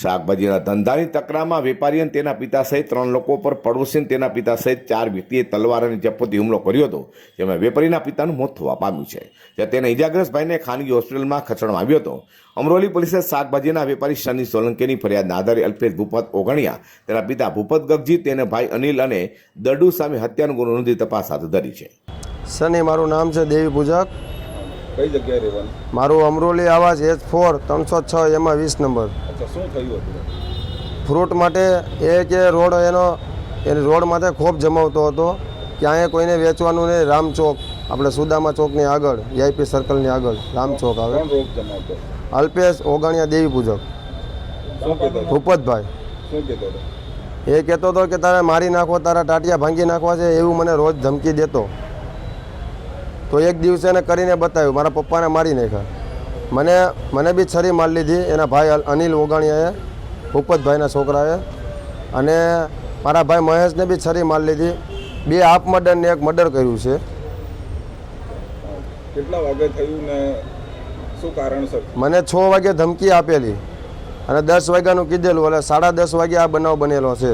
શાકભાજીના ધંધાની તકરારમાં વેપારી અને તેના પિતા સહિત 3 લોકો પર પડોશી અને તેના પિતા સહિત 4 વ્યક્તિએ તલવાર અને ચપ્પુથી હુમલો કર્યો હતો, જેમાં વેપારીના પિતાનું મોત થવા પામ્યું છે, જ્યારે તેને ઇજાગ્રસ્ત ભાઈને ખાનગી હોસ્પિટલમાં ખસેડવામાં આવ્યો હતો. અમરોલી પોલીસે શાકભાજીના વેપારી શનિ સોલંકીની ફરિયાદના આધારે અલ્પેશ ભૂપત ઓગણિયા, તેના પિતા ભૂપત ગગજી, તેને ભાઈ અનિલ અને દડુ સામે હત્યાનો ગુનો નોંધી તપાસ હાથ ધરી છે. સની મારું નામ છે દેવી પૂજક. કઈ જગ્યાએ રહેવાનું? મારું અમરોલી આવાસ H4 306 એમાં 20 નંબર. અચ્છા, શું થયું હતું? ફ્રૂટ માટે કે રોડ એ રોડ માટે ખોફ જમાવતો હતો. ક્યાંય કોઈને વેચવાનું નહીં. રામચોક, આપણે સુદામા ચોકની આગળ, VIP સર્કલની આગળ રામચોક આવે. કોણ રોગ જમાવતો? અલ્પેશ ઓગણિયા દેવી પૂજક. શું કહેતો હતો? ભૂપતભાઈ. શું કહેતો હતો? એ કહેતો હતો કે તારે મારી નાખો, તારા ટાટિયા ભાંગી નાખવા છે, એવું મને રોજ ધમકી દેતો. તો એક દિવસે એને કરીને બતાવ્યું, મારા પપ્પાને મારી નાખ્યા. મને બી છરી મારી લીધી એના ભાઈ અનિલ ઓગણિયાએ, ભૂપતભાઈના છોકરાએ, અને મારા ભાઈ મહેશને બી છરી મારી લીધી. 2 હાફ મર્ડર ને 1 મર્ડર કર્યું છે. કેટલા વાગે થયું ને શું કારણસર? મને 6 વાગે ધમકી આપેલી અને 10 વાગ્યાનું કીધેલું, એટલે 10:30 વાગે આ બનાવ બનેલો છે.